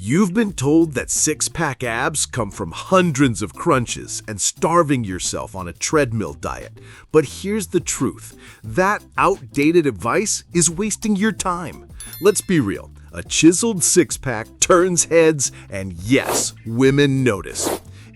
You've been told that six-pack abs come from hundreds of crunches and starving yourself on a treadmill diet. But here's the truth. That outdated advice is wasting your time. Let's be real. A chiseled six-pack turns heads, and yes, women notice.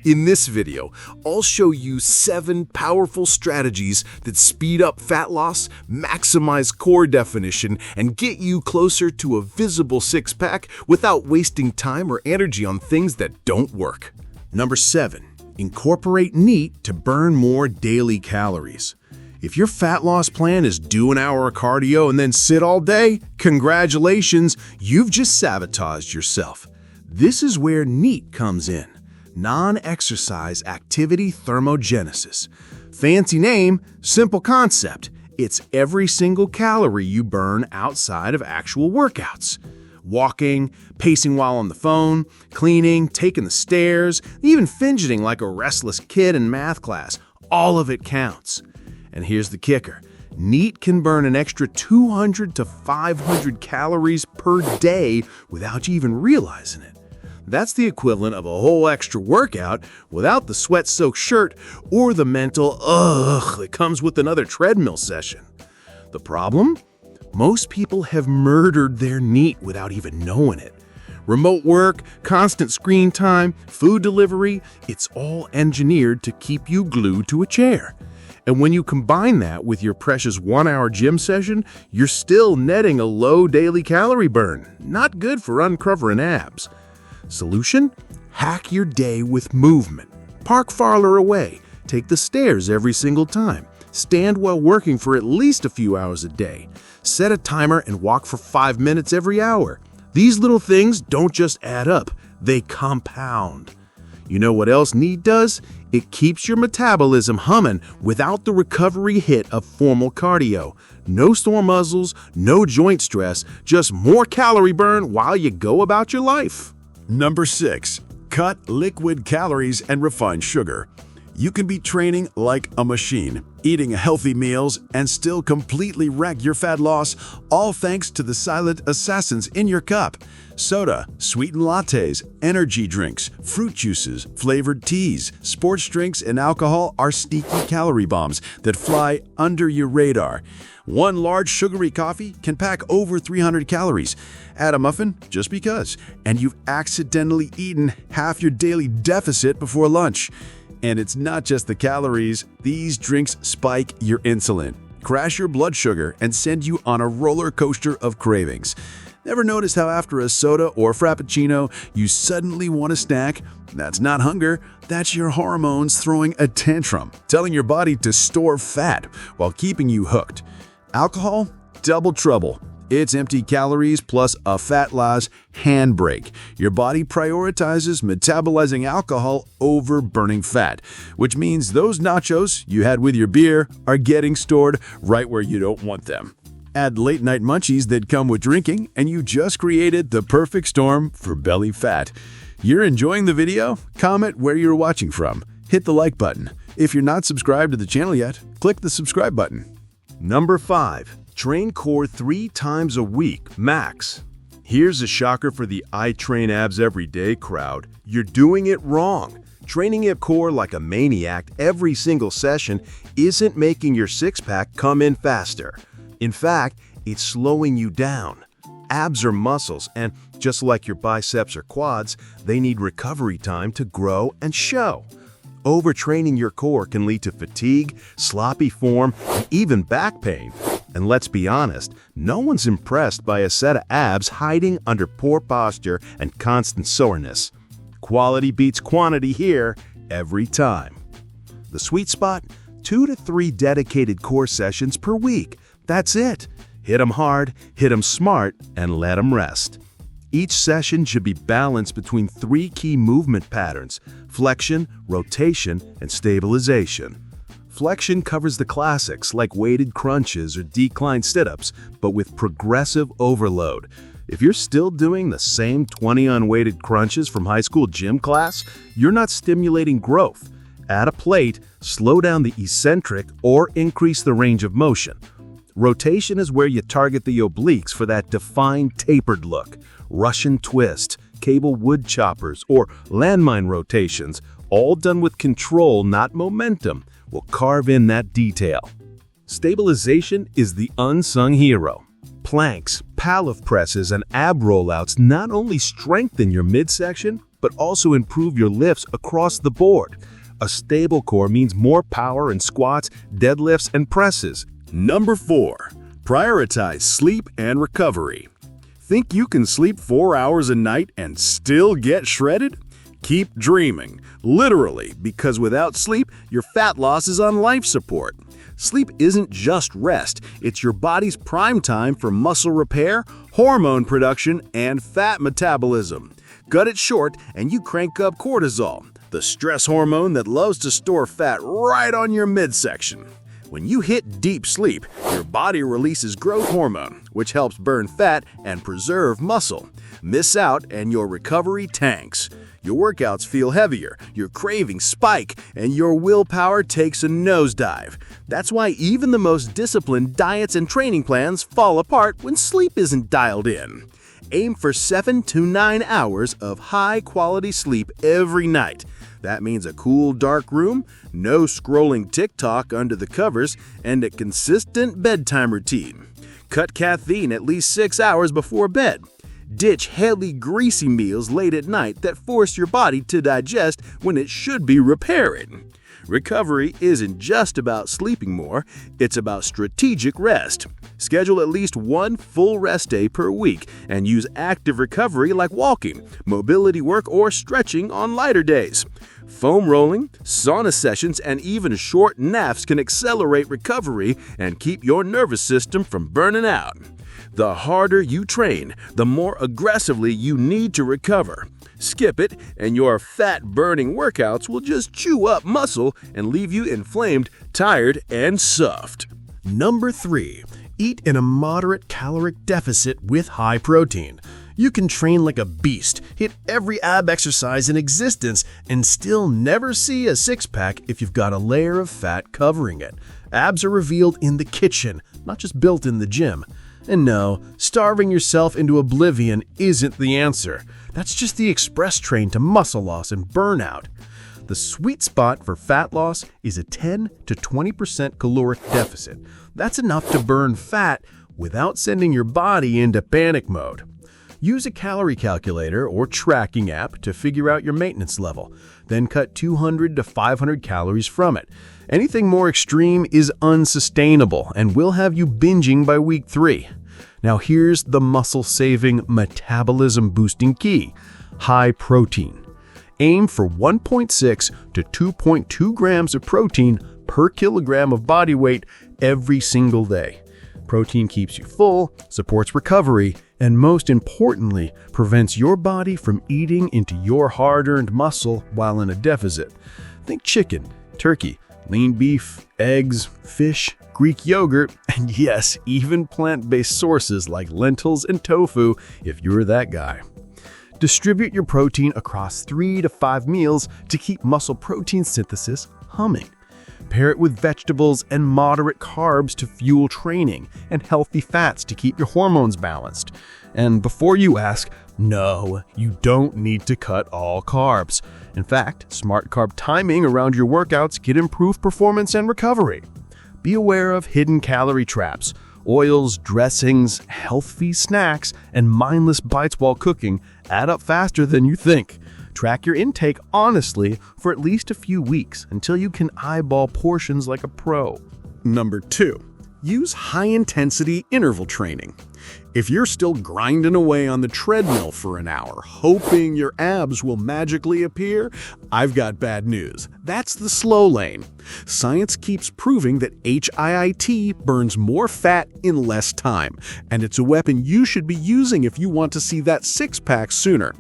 In this video, I'll show you 7 powerful strategies that speed up fat loss, maximize core definition, and get you closer to a visible six-pack without wasting time or energy on things that don't work. Number 7. Incorporate NEAT to burn more daily calories. If your fat loss plan is do an hour of cardio and then sit all day, congratulations, you've just sabotaged yourself. This is where NEAT comes in. Non-exercise activity thermogenesis. Fancy name, simple concept. It's every single calorie you burn outside of actual workouts. Walking, pacing while on the phone, cleaning, taking the stairs, even fidgeting like a restless kid in math class. All of it counts. And here's the kicker. NEAT can burn an extra 200 to 500 calories per day without you even realizing it. That's the equivalent of a whole extra workout without the sweat-soaked shirt or the mental ugh that comes with another treadmill session. The problem? Most people have murdered their NEAT without even knowing it. Remote work, constant screen time, food delivery, it's all engineered to keep you glued to a chair. And when you combine that with your precious 1-hour gym session, you're still netting a low daily calorie burn. Not good for uncovering abs. Solution? Hack your day with movement. Park farther away. Take the stairs every single time. Stand while working for at least a few hours a day. Set a timer and walk for 5 minutes every hour. These little things don't just add up, they compound. You know what else NEAT does? It keeps your metabolism humming without the recovery hit of formal cardio. No sore muscles, no joint stress, just more calorie burn while you go about your life. Number 6. Cut liquid calories and refined sugar. You can be training like a machine, eating healthy meals, and still completely wreck your fat loss, all thanks to the silent assassins in your cup. Soda, sweetened lattes, energy drinks, fruit juices, flavored teas, sports drinks, and alcohol are sneaky calorie bombs that fly under your radar. One large sugary coffee can pack over 300 calories. Add a muffin just because, and you've accidentally eaten half your daily deficit before lunch. And it's not just the calories. These drinks spike your insulin, crash your blood sugar, and send you on a roller coaster of cravings. Ever notice how after a soda or frappuccino, you suddenly want a snack? That's not hunger, that's your hormones throwing a tantrum, telling your body to store fat while keeping you hooked. Alcohol? Double trouble. It's empty calories plus a fat loss handbrake. Your body prioritizes metabolizing alcohol over burning fat, which means those nachos you had with your beer are getting stored right where you don't want them. Add late-night munchies that come with drinking, and you just created the perfect storm for belly fat. You're enjoying the video? Comment where you're watching from. Hit the like button. If you're not subscribed to the channel yet, click the subscribe button. Number 5. Train core 3 times a week, max. Here's a shocker for the I train abs every day crowd. You're doing it wrong. Training your core like a maniac every single session isn't making your six-pack come in faster. In fact, it's slowing you down. Abs are muscles, and just like your biceps or quads, they need recovery time to grow and show. Overtraining your core can lead to fatigue, sloppy form, and even back pain. And let's be honest, no one's impressed by a set of abs hiding under poor posture and constant soreness. Quality beats quantity here every time. The sweet spot? 2 to 3 dedicated core sessions per week. That's it. Hit 'em hard, hit 'em smart, and let 'em rest. Each session should be balanced between 3 key movement patterns: flexion, rotation, and stabilization. Flexion covers the classics like weighted crunches or decline sit-ups, but with progressive overload. If you're still doing the same 20 unweighted crunches from high school gym class, you're not stimulating growth. Add a plate, slow down the eccentric, or increase the range of motion. Rotation is where you target the obliques for that defined tapered look. Russian twist, cable wood choppers, or landmine rotations, all done with control, not momentum, will carve in that detail. Stabilization is the unsung hero. Planks, pallet presses, and ab rollouts not only strengthen your midsection, but also improve your lifts across the board. A stable core means more power in squats, deadlifts, and presses. Number 4. Prioritize sleep and recovery. Think you can sleep 4 hours a night and still get shredded? Keep dreaming, literally, because without sleep, your fat loss is on life support. Sleep isn't just rest, it's your body's prime time for muscle repair, hormone production, and fat metabolism. Cut it short and you crank up cortisol, the stress hormone that loves to store fat right on your midsection. When you hit deep sleep, your body releases growth hormone, which helps burn fat and preserve muscle. Miss out and your recovery tanks. Your workouts feel heavier, your cravings spike, and your willpower takes a nosedive. That's why even the most disciplined diets and training plans fall apart when sleep isn't dialed in. Aim for 7 to 9 hours of high-quality sleep every night. That means a cool, dark room, no scrolling TikTok under the covers, and a consistent bedtime routine. Cut caffeine at least 6 hours before bed. Ditch heavy, greasy meals late at night that force your body to digest when it should be repairing. Recovery isn't just about sleeping more, it's about strategic rest. Schedule at least one full rest day per week and use active recovery like walking, mobility work, or stretching on lighter days. Foam rolling, sauna sessions, and even short naps can accelerate recovery and keep your nervous system from burning out. The harder you train, the more aggressively you need to recover. Skip it, and your fat-burning workouts will just chew up muscle and leave you inflamed, tired, and soft. Number 3. Eat in a moderate caloric deficit with high protein. You can train like a beast, hit every ab exercise in existence, and still never see a six-pack if you've got a layer of fat covering it. Abs are revealed in the kitchen, not just built in the gym. And no, starving yourself into oblivion isn't the answer. That's just the express train to muscle loss and burnout. The sweet spot for fat loss is a 10 to 20% caloric deficit. That's enough to burn fat without sending your body into panic mode. Use a calorie calculator or tracking app to figure out your maintenance level. Then cut 200 to 500 calories from it. Anything more extreme is unsustainable and will have you binging by week 3. Now here's the muscle-saving, metabolism-boosting key: high protein. Aim for 1.6 to 2.2 grams of protein per kilogram of body weight every single day. Protein keeps you full, supports recovery, and most importantly, prevents your body from eating into your hard-earned muscle while in a deficit. Think chicken, turkey, lean beef, eggs, fish, Greek yogurt, and yes, even plant-based sources like lentils and tofu if you're that guy. Distribute your protein across 3 to 5 meals to keep muscle protein synthesis humming. Pair it with vegetables and moderate carbs to fuel training, and healthy fats to keep your hormones balanced. And before you ask, no, you don't need to cut all carbs. In fact, smart carb timing around your workouts can improve performance and recovery. Be aware of hidden calorie traps. Oils, dressings, healthy snacks, and mindless bites while cooking add up faster than you think. Track your intake honestly for at least a few weeks until you can eyeball portions like a pro. Number 2. Use high-intensity interval training. If you're still grinding away on the treadmill for an hour, hoping your abs will magically appear, I've got bad news. That's the slow lane. Science keeps proving that HIIT burns more fat in less time, and it's a weapon you should be using if you want to see that six-pack sooner.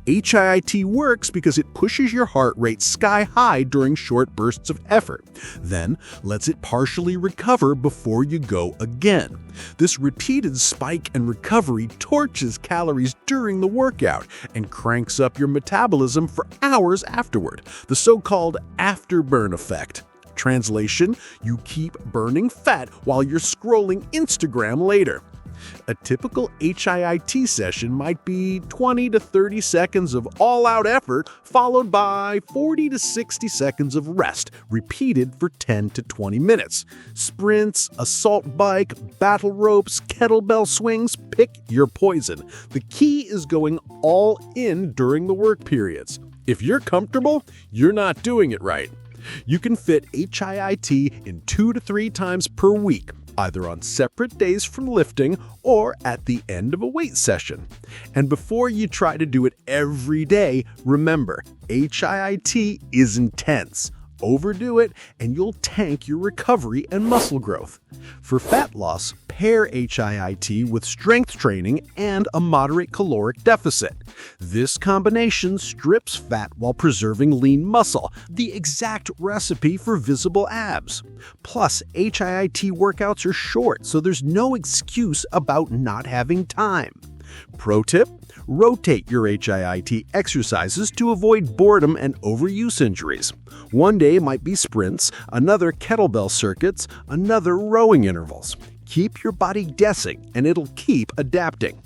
HIIT works because it pushes your heart rate sky high during short bursts of effort, then lets it partially recover before you go again. This repeated spike and recovery torches calories during the workout and cranks up your metabolism for hours afterward, the so-called afterburn effect. Translation: you keep burning fat while you're scrolling Instagram later. A typical HIIT session might be 20 to 30 seconds of all-out effort, followed by 40 to 60 seconds of rest, repeated for 10 to 20 minutes. Sprints, assault bike, battle ropes, kettlebell swings, pick your poison. The key is going all in during the work periods. If you're comfortable, you're not doing it right. You can fit HIIT in 2 to 3 times per week, either on separate days from lifting or at the end of a weight session. And before you try to do it every day, remember, HIIT is intense. Overdo it and you'll tank your recovery and muscle growth. For fat loss, pair HIIT with strength training and a moderate caloric deficit. This combination strips fat while preserving lean muscle, the exact recipe for visible abs. Plus, HIIT workouts are short, so there's no excuse about not having time. Pro tip: rotate your HIIT exercises to avoid boredom and overuse injuries. One day might be sprints, another kettlebell circuits, another rowing intervals. Keep your body guessing, and it'll keep adapting.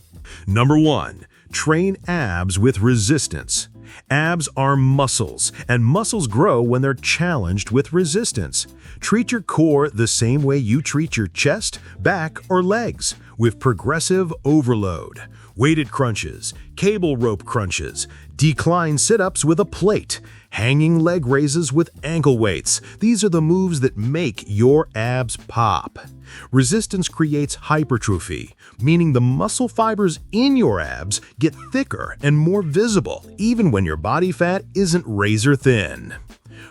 Number 1. Train abs with resistance. Abs are muscles, and muscles grow when they're challenged with resistance. Treat your core the same way you treat your chest, back, or legs, with progressive overload. Weighted crunches, cable rope crunches, decline sit-ups with a plate, hanging leg raises with ankle weights. These are the moves that make your abs pop. Resistance creates hypertrophy, meaning the muscle fibers in your abs get thicker and more visible, even when your body fat isn't razor thin.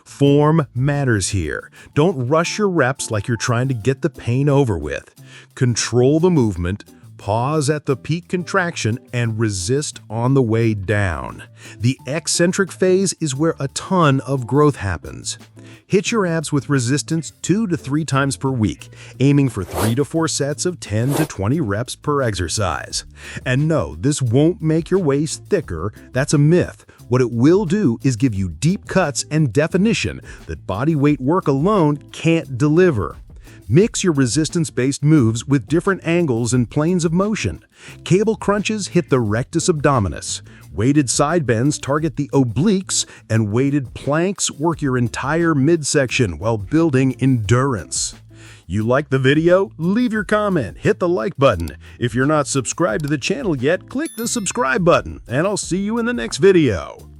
Form matters here. Don't rush your reps like you're trying to get the pain over with. Control the movement, pause at the peak contraction, and resist on the way down. The eccentric phase is where a ton of growth happens. Hit your abs with resistance 2 to 3 times per week, aiming for 3 to 4 sets of 10 to 20 reps per exercise. And no, this won't make your waist thicker. That's a myth. What it will do is give you deep cuts and definition that body weight work alone can't deliver. Mix your resistance-based moves with different angles and planes of motion. Cable crunches hit the rectus abdominis. Weighted side bends target the obliques, and weighted planks work your entire midsection while building endurance. You like the video? Leave your comment, hit the like button. If you're not subscribed to the channel yet, click the subscribe button, and I'll see you in the next video.